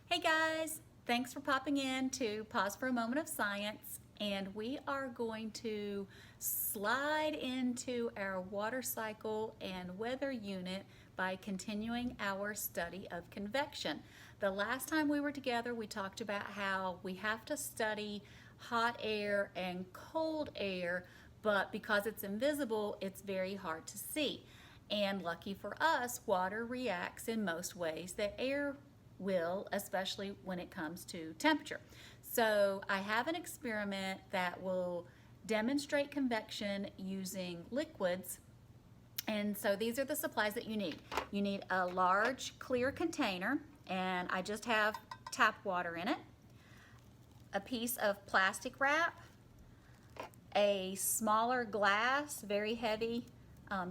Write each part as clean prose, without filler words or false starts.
Hey guys, thanks for popping in to Pause for a Moment of Science, and we are going to slide into our water cycle and weather unit by continuing our study of convection. The last time we were together, we talked about how we have to study hot air and cold air, but because it's invisible, it's very hard to see. And lucky for us, water reacts in most ways that air will, especially when it comes to temperature. So I have an experiment that will demonstrate convection using liquids. And so these are the supplies that you need. You need a large clear container, and I just have tap water in it, a piece of plastic wrap, a smaller glass, very heavy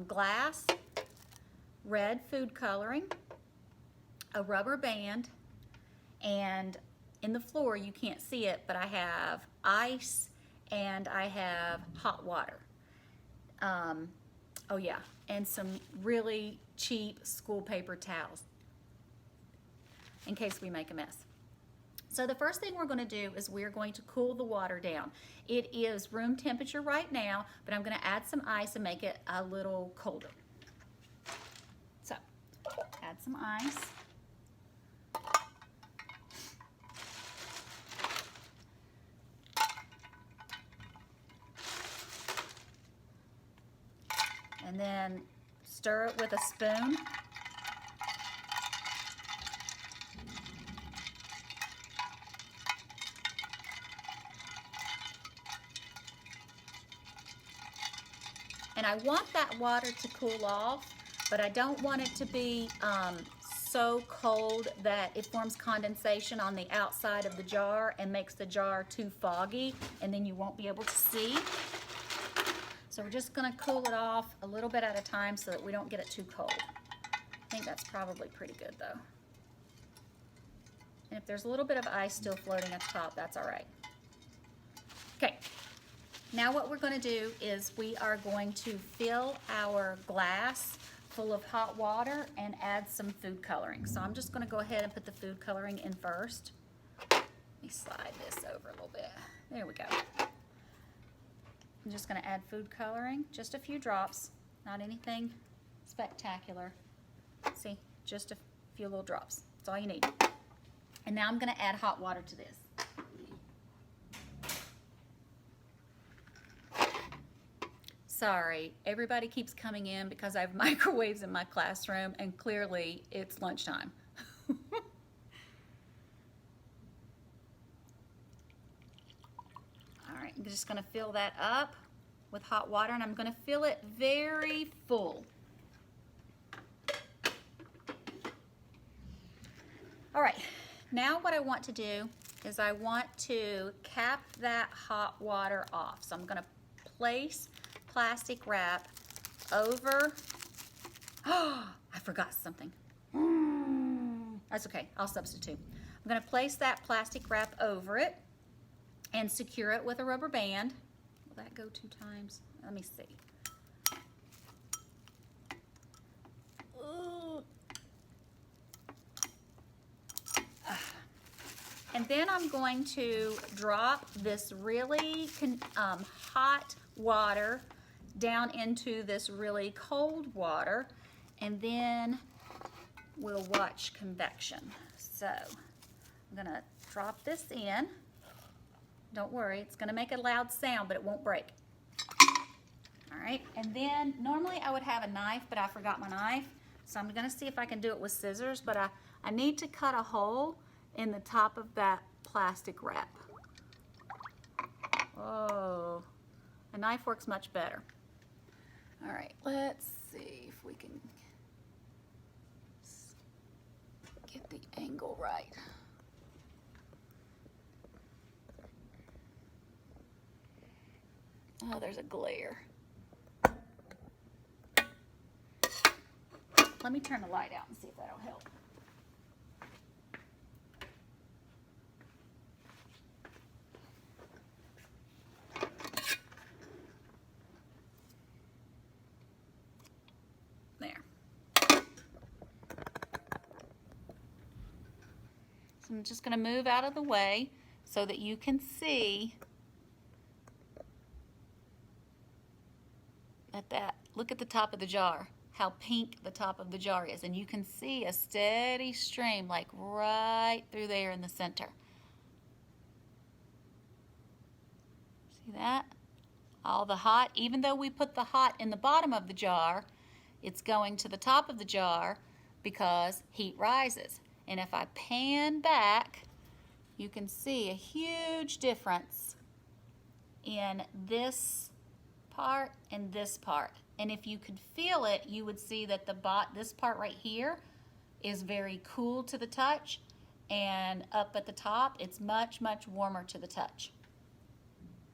glass, red food coloring, a rubber band, and in the floor you can't see it, but I have ice and I have hot water. Oh yeah, and some really cheap school paper towels in case we make a mess. So the first thing we're going to do is we're going to cool the water down. It is room temperature right now, but I'm going to add some ice and make it a little colder. So add some ice. And then stir it with a spoon. And I want that water to cool off, but I don't want it to be so cold that it forms condensation on the outside of the jar and makes the jar too foggy, and then you won't be able to see. So we're just going to cool it off a little bit at a time so that we don't get it too cold. I think that's probably pretty good though. And if there's a little bit of ice still floating at the top, that's all right. Okay, now what we're going to do is we are going to fill our glass full of hot water and add some food coloring. So I'm just going to go ahead and put the food coloring in first. Let me slide this over a little bit. There we go. I'm just going to add food coloring, just a few drops, not anything spectacular. See, just a few little drops. That's all you need. And now I'm going to add hot water to this. Sorry, everybody keeps coming in because I have microwaves in my classroom, and clearly it's lunchtime. All right, I'm just going to fill that up with hot water, and I'm going to fill it very full. All right, now what I want to do is I want to cap that hot water off. So I'm going to place plastic wrap over. Oh, I forgot something. That's okay, I'll substitute. I'm going to place that plastic wrap over it and secure it with a rubber band. Will that go 2 times? Let me see. And then I'm going to drop this really hot water down into this really cold water, and then we'll watch convection. So I'm gonna drop this in. Don't worry, it's gonna make a loud sound, but it won't break. All right, and then normally I would have a knife, but I forgot my knife. So I'm gonna see if I can do it with scissors, but I need to cut a hole in the top of that plastic wrap. Oh, a knife works much better. All right, let's see if we can get the angle right. Oh, there's a glare. Let me turn the light out and see if that'll help. There. So I'm just going to move out of the way so that you can see look at the top of the jar, how pink the top of the jar is, and you can see a steady stream like right through there in the center. See that? All the hot, even though we put the hot in the bottom of the jar, it's going to the top of the jar because heat rises. And if I pan back, you can see a huge difference in this part and this part. And if you could feel it, you would see that this part right here is very cool to the touch, and up at the top it's much, much warmer to the touch.